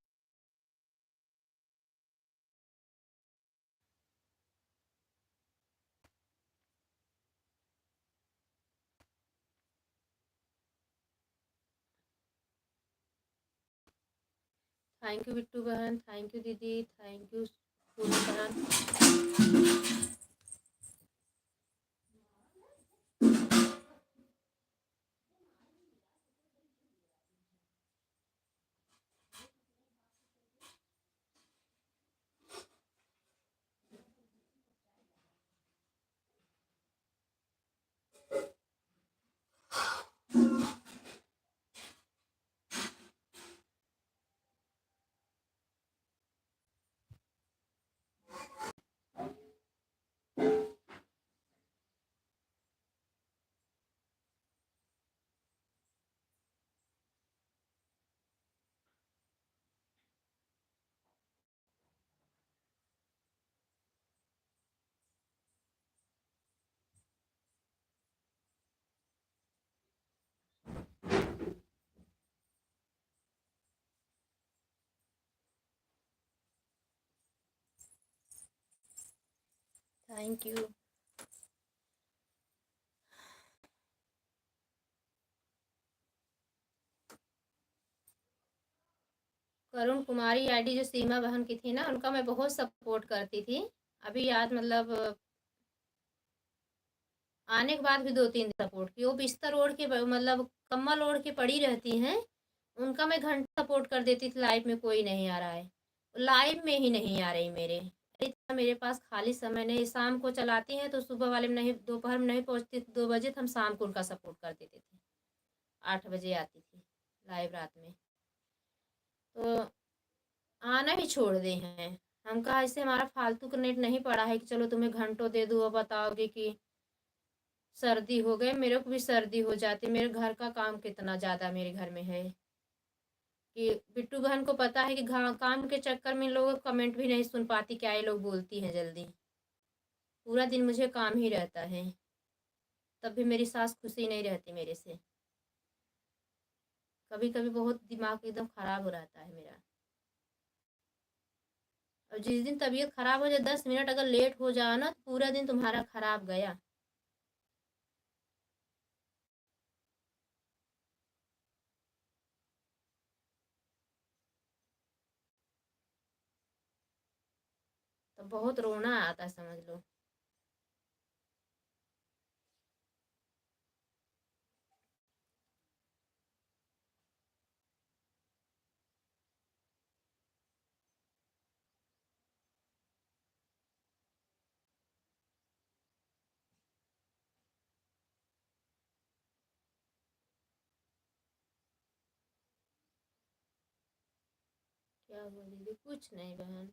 थैंक यू बिट्टू बहन, थैंक यू दीदी, थैंक यू पूनम बहन। Thank you. Karun Kumari ID जो सीमा बहन की थी ना, उनका मैं बहुत सपोर्ट करती थी। अभी आज मतलब आने के बाद भी 2-3 सपोर्ट की। वो बिस्तर ओढ़ के मतलब कम्बल ओढ़ के पड़ी रहती हैं, उनका मैं घंटा सपोर्ट कर देती थी। लाइव में कोई नहीं आ रहा है, लाइव में ही नहीं आ रही मेरे। इतना मेरे पास खाली समय नहीं, शाम को चलाती हैं तो सुबह वाले में नहीं, दोपहर में नहीं पहुँचती 2 बजे, तो हम शाम को उनका सपोर्ट कर देते थे। 8 बजे आती थी लाइव रात में, तो आना ही छोड़ दे हैं। हम कहा इससे हमारा फालतू का नेट नहीं पड़ा है कि चलो तुम्हें घंटों दे दूँ और बताओगे कि सर्दी हो गए। मेरे को भी सर्दी हो जाती, मेरे घर का काम कितना ज़्यादा मेरे घर में है कि बिट्टू बहन को पता है कि काम के चक्कर में लोग कमेंट भी नहीं सुन पाती, क्या ये लोग बोलती हैं जल्दी। पूरा दिन मुझे काम ही रहता है, तब भी मेरी सास खुशी नहीं रहती मेरे से। कभी कभी बहुत दिमाग एकदम ख़राब हो रहता है मेरा। और जिस दिन तबीयत ख़राब हो जाए, 10 मिनट अगर लेट हो जाओ ना, तो पूरा दिन तुम्हारा ख़राब गया। तो बहुत रोना आता है, समझ लो। क्या हुआ दीदी? कुछ नहीं बहन।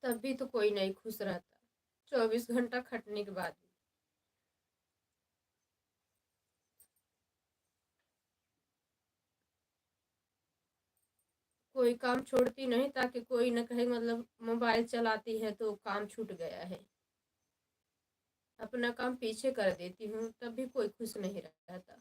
तब भी तो कोई नहीं खुश रहता, 24 घंटा खटने के बाद भी। कोई काम छोड़ती नहीं ताकि कोई न कहे मतलब मोबाइल चलाती है तो काम छूट गया है। अपना काम पीछे कर देती हूँ तब भी कोई खुश नहीं रहता।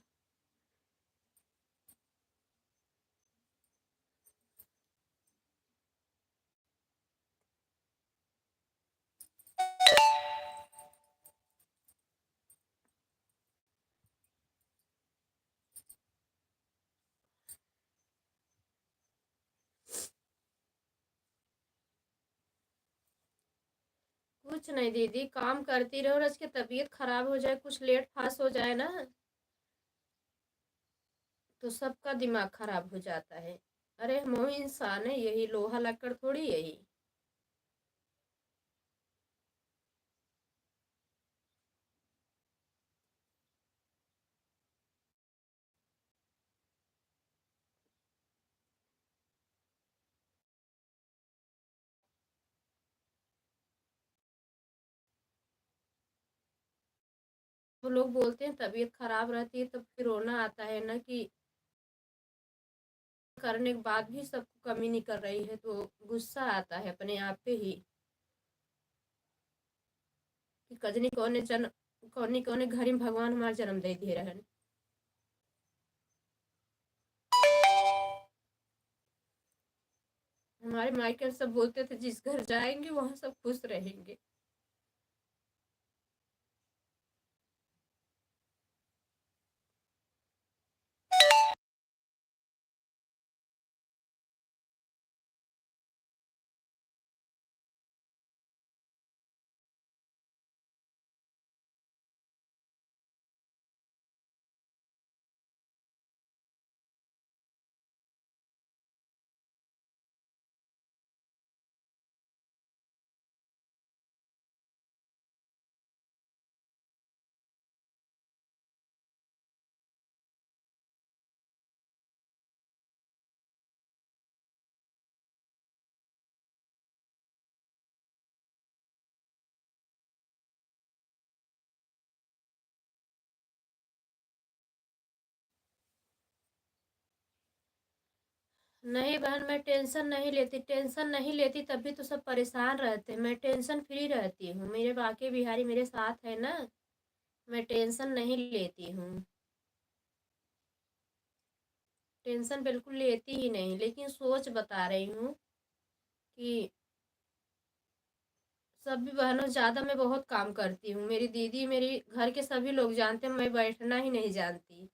कुछ नहीं दीदी, काम करती रहो और इसकी तबीयत खराब हो जाए, कुछ लेट फास्ट हो जाए ना तो सबका दिमाग खराब हो जाता है। अरे हम भी इंसान है, यही लोहा लक्कड़ थोड़ी यही। वो लोग बोलते हैं तबीयत खराब रहती है तो फिर रोना आता है ना कि करने के बाद भी सबको कमी नहीं कर रही है, तो गुस्सा आता है अपने आप पे ही कि कजनी कौने जन्म कौनी कौने घड़ी में भगवान हमारा जन्म दे दिए रहन। हमारे मायके सब बोलते थे जिस घर जाएंगे वहां सब खुश रहेंगे। नहीं बहन, मैं टेंशन नहीं लेती, टेंशन नहीं लेती तब भी तो सब परेशान रहते हैं। मैं टेंशन फ्री रहती हूँ, मेरे बाकी बिहारी मेरे साथ है ना, मैं टेंशन नहीं लेती हूँ। टेंशन बिल्कुल लेती ही नहीं, लेकिन सोच बता रही हूँ कि सभी बहनों ज़्यादा मैं बहुत काम करती हूँ। मेरी दीदी, मेरी घर के सभी लोग जानते हैं मैं बैठना ही नहीं जानती।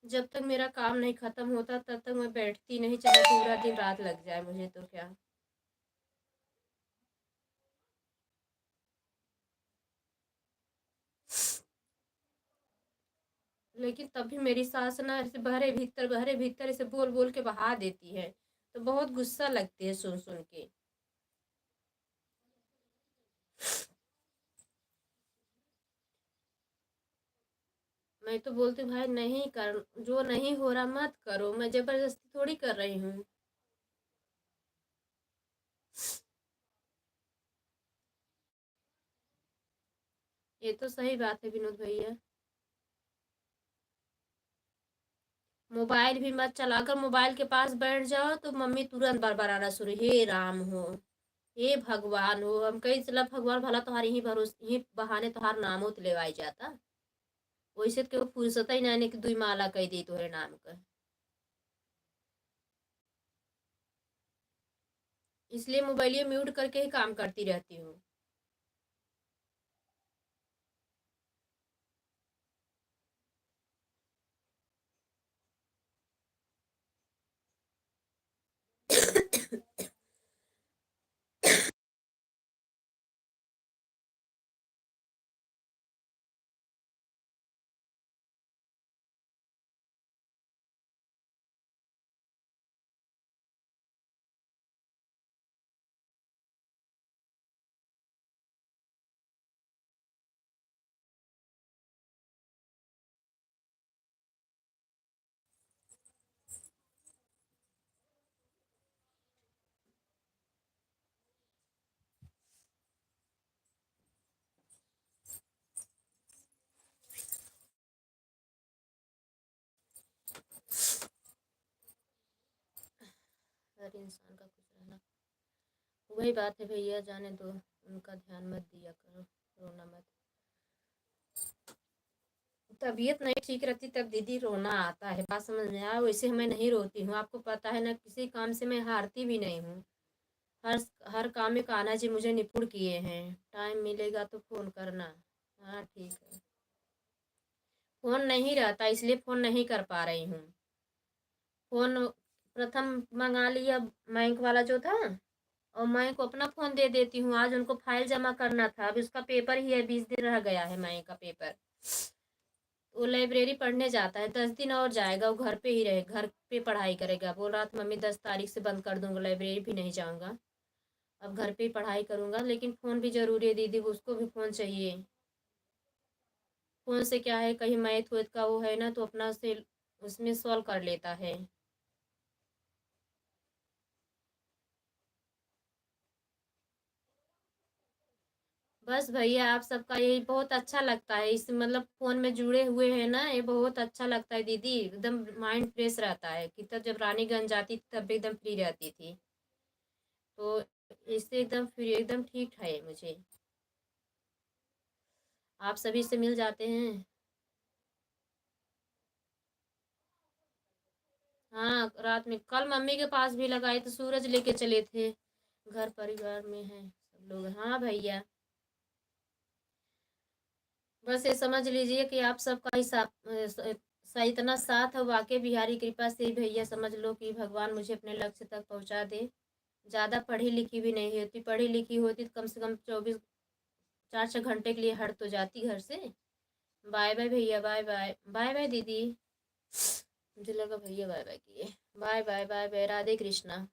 जब तक मेरा काम नहीं खत्म होता तब तक मैं बैठती नहीं, चाहे पूरा दिन रात लग जाए मुझे तो क्या। लेकिन तब भी मेरी सास ना ऐसे बहरे भीतर ऐसे बोल बोल के बहा देती है, तो बहुत गुस्सा लगती है सुन सुन के। मैं तो बोलती हूँ भाई नहीं कर, जो नहीं हो रहा मत करो, मैं जबरदस्ती थोड़ी कर रही हूँ। ये तो सही बात है विनोद भैया। मोबाइल भी मत चला, अगर मोबाइल के पास बैठ जाओ तो मम्मी तुरंत बड़बड़ाना शुरू, हे राम हो, हे भगवान हो, हम कई चला भगवान भला तुम्हारी ही भरोसे ही बहाने तुम्हार नाम हो तो लेवाई जाता। वैसे तो फुर्सत ही नहीं कि दुई माला कह दी तोहरे नाम का। इसलिए मोबाइल म्यूट करके ही काम करती रहती हूँ। हर इंसान का खुश रहना, वही बात है भैया, जाने दो, उनका ध्यान मत दिया करो, रोना मत। तबीयत नहीं ठीक रहती तब दीदी रोना आता है, बात समझ में आया, वैसे मैं नहीं रोती हूँ, आपको पता है ना, किसी काम से मैं हारती भी नहीं हूँ। हर हर काम में कान्हा जी मुझे निपुण किए हैं। टाइम मिलेगा तो फोन करना। हाँ ठीक है। फोन नहीं रहता इसलिए फोन नहीं कर पा रही हूँ। फोन प्रथम मंगा लिया बैंक वाला जो था, और मैं को अपना फोन दे देती हूँ, आज उनको फाइल जमा करना था, अभी उसका पेपर ही है, 20 दिन रह गया है मैं का पेपर। वो लाइब्रेरी पढ़ने जाता है, 10 दिन और जाएगा, वो घर पे ही रहे, घर पे पढ़ाई करेगा, बोल रहा था मम्मी 10 तारीख से बंद कर दूंगा, लाइब्रेरी भी नहीं जाऊंगा, अब घर पे ही पढ़ाई करूंगा। लेकिन फ़ोन भी ज़रूरी है दीदी, उसको भी फ़ोन चाहिए। फ़ोन से क्या है, कहीं मैथ वैथ का वो है ना तो अपना से उसमें सॉल्व कर लेता है। बस भैया आप सबका यही बहुत अच्छा लगता है, इस मतलब फ़ोन में जुड़े हुए हैं ना, ये बहुत अच्छा लगता है दीदी, एकदम माइंड फ्रेश रहता है, कि तब जब रानीगंज जाती थी तब भी एकदम फ्री रहती थी, तो इससे एकदम फ्री, एकदम ठीक है मुझे, आप सभी से मिल जाते हैं। हाँ रात में कल मम्मी के पास भी लगाई तो सूरज लेके चले थे, घर परिवार में है सब लोग। हाँ भैया, बस ये समझ लीजिए कि आप सबका ही इतना साथ है, वाकई बिहारी कृपा से ही भैया, समझ लो कि भगवान मुझे अपने लक्ष्य तक पहुंचा दे। ज़्यादा पढ़ी लिखी भी नहीं होती, पढ़ी लिखी होती तो कम से कम 4 घंटे के लिए हट तो जाती घर से। बाय बाय भैया, बाय बाय, बाय बाय दीदी, मुझे लगा भैया बाय बाय किए। Bye bye, bye bye, Radhe Krishna.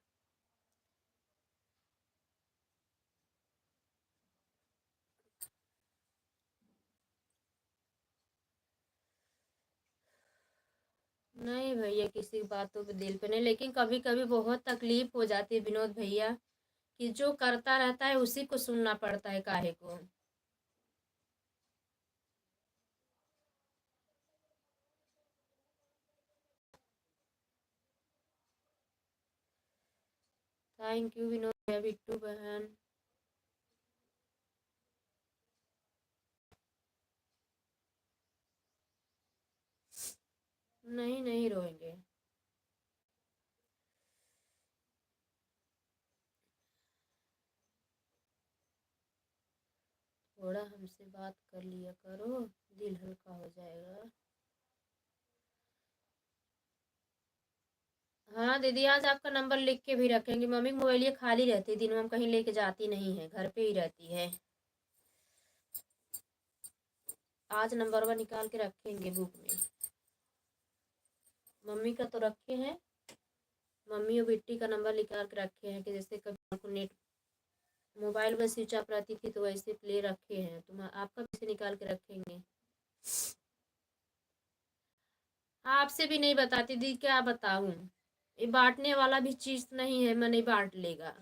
नहीं भैया, किसी की बातों पे दिल पे नहीं, लेकिन कभी कभी बहुत तकलीफ हो जाती है विनोद भैया, कि जो करता रहता है उसी को सुनना पड़ता है काहे को। थैंक यू विनोद भैया, बिट्टू बहन। नहीं नहीं रोएंगे। थोड़ा हमसे बात कर लिया करो, दिल हल्का हो जाएगा। हाँ दीदी, आज आपका नंबर लिख के भी रखेंगे, मम्मी की मोबाइल ये खाली रहती है, दिन में हम कहीं लेके जाती नहीं है, घर पे ही रहती है। आज नंबर वन निकाल के रखेंगे बुक में। मम्मी का तो रखे हैं, मम्मी और बिट्टी का नंबर निकाल के रखे हैं कि जैसे कभी आपको नेट मोबाइल में स्विच ऑफ रहती थी तो वैसे प्ले रखे हैं, तुम आपका कैसे निकाल के रखेंगे। आपसे भी नहीं बताती दी, क्या बताऊं। ये बांटने वाला भी चीज नहीं है, मैं नहीं बांट लेगा।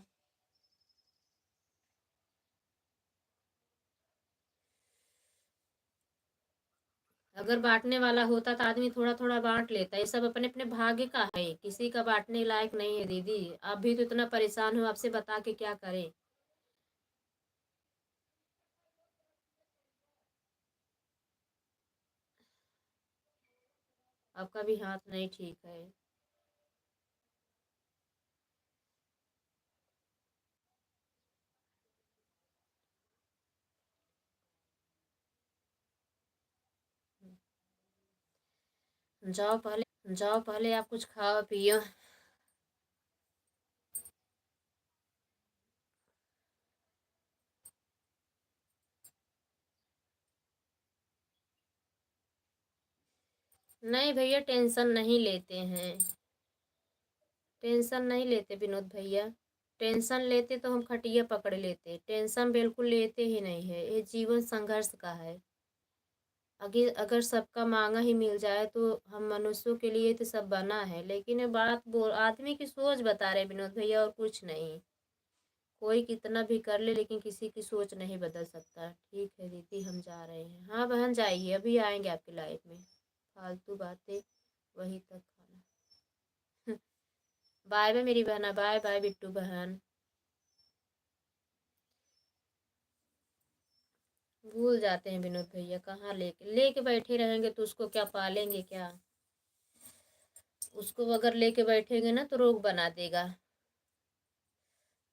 अगर बांटने वाला होता तो आदमी थोड़ा थोड़ा बांट लेता। ये सब अपने अपने भाग्य का है, किसी का बांटने लायक नहीं है दीदी। आप भी तो इतना परेशान हो, आपसे बता के क्या करें। आपका भी हाथ नहीं ठीक है। जाओ पहले आप कुछ खाओ पियो। नहीं भैया, टेंशन नहीं लेते हैं। टेंशन नहीं लेते विनोद भैया। टेंशन लेते तो हम खटिया पकड़ लेते, टेंशन बिल्कुल लेते ही नहीं है। ये जीवन संघर्ष का है। अगर अगर सबका मांगा ही मिल जाए तो हम मनुष्यों के लिए तो सब बना है, लेकिन ये बात बोल आदमी की सोच बता रहे विनोद भैया, और कुछ नहीं। कोई कितना भी कर ले लेकिन किसी की सोच नहीं बदल सकता। ठीक है दीदी, हम जा रहे हैं। हाँ बहन जाइए, अभी आएंगे आपकी लाइफ में। फालतू बातें, वही तक खाना। बाय बाय मेरी बहना, बाय बाय बिट्टू बहन। भूल जाते हैं विनोद भैया, कहाँ लेके लेके बैठे रहेंगे तो उसको क्या पालेंगे क्या। उसको अगर लेके बैठेंगे ना तो रोग बना देगा।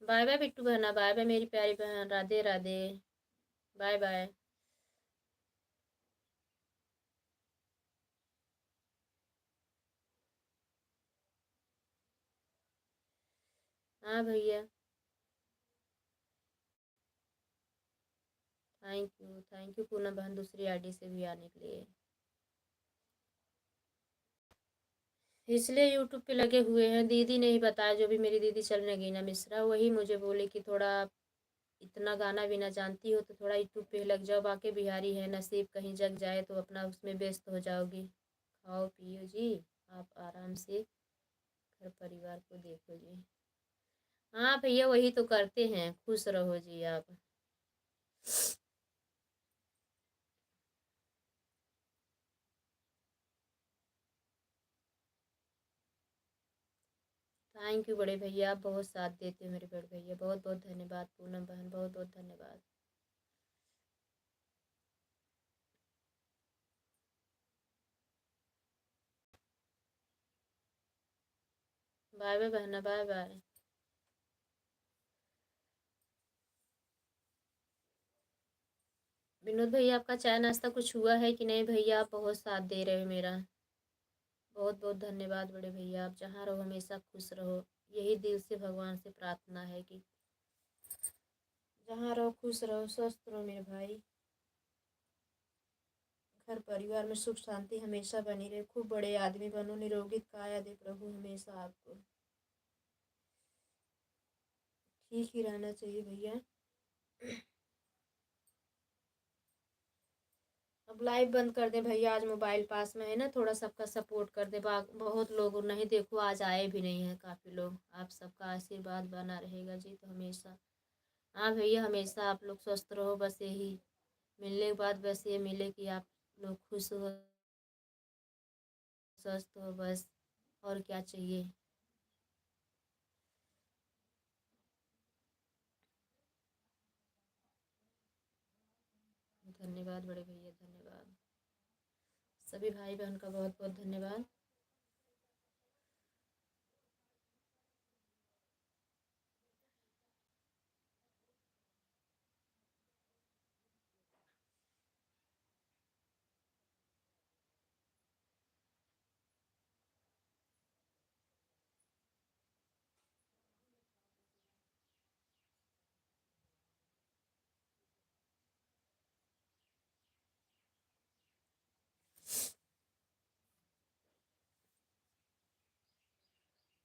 बाय बाय बिट्टू बहना, बाय बाय मेरी प्यारी बहन, राधे राधे। Bye bye. हाँ भैया, थैंक यू पूनम बहन, दूसरी आईडी से भी आने के लिए। इसलिए यूट्यूब पे लगे हुए हैं। दीदी ने ही बताया, जो भी मेरी दीदी चल नगीना मिश्रा, वही मुझे बोले कि थोड़ा इतना गाना भी ना जानती हो तो थोड़ा यूट्यूब पे लग जाओ, बाकी बिहारी है, नसीब कहीं जग जाए तो अपना उसमें व्यस्त हो जाओगी। खाओ पियो जी, आप आराम से घर परिवार को देखो जी। हाँ भैया, वही तो करते हैं, खुश रहो जी आप। थैंक यू बड़े भैया, आप बहुत साथ देते हो मेरे बड़े भैया, बहुत बहुत धन्यवाद। पूनम बहन बहुत बहुत धन्यवाद। बाय बाय बहना, बाय बाय। विनोद भैया, आपका चाय नाश्ता कुछ हुआ है कि नहीं भैया? आप बहुत साथ दे रहे हो मेरा, बहुत बहुत धन्यवाद बड़े भैया। आप जहाँ रहो हमेशा खुश रहो, यही दिल से भगवान से प्रार्थना है कि जहाँ रहो खुश रहो, स्वस्थ रहो मेरे भाई। घर परिवार में सुख शांति हमेशा बनी रहे, खूब बड़े आदमी बनो, निरोगित काया दे प्रभु हमेशा आपको। ठीक ही रहना चाहिए भैया। अब लाइव बंद कर दे भैया, आज मोबाइल पास में है ना, थोड़ा सबका सपोर्ट कर दे। बहुत लोग नहीं, देखो आज आए भी नहीं है काफ़ी लोग। आप सबका आशीर्वाद बना रहेगा जी तो हमेशा। हाँ भैया, हमेशा आप लोग स्वस्थ रहो, बस यही मिलने के बाद बस ये मिले कि आप लोग खुश हो, स्वस्थ हो, बस और क्या चाहिए। धन्यवाद बड़े भैया, धन्यवाद। सभी भाई बहन का बहुत बहुत धन्यवाद।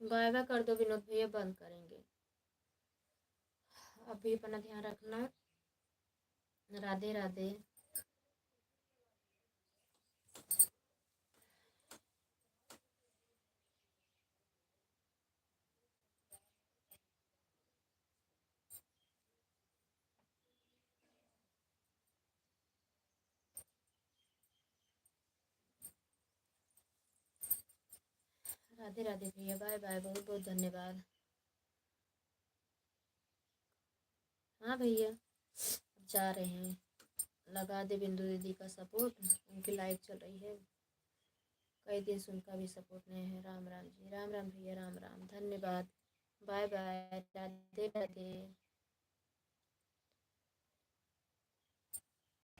बाय बाय कर दो विनोद भैया, बंद करेंगे। अब भी अपना ध्यान रखना। राधे राधे। राधे राधे भैया, बाय बाय, बहुत बहुत धन्यवाद। हाँ भैया, अब जा रहे हैं। लगा दे बिंदु दीदी का सपोर्ट, उनकी लाइव चल रही है। कई दिन से उनका भी सपोर्ट नहीं है। राम राम जी, राम राम भैया, राम राम, धन्यवाद। Bye bye, Radhe Radhe.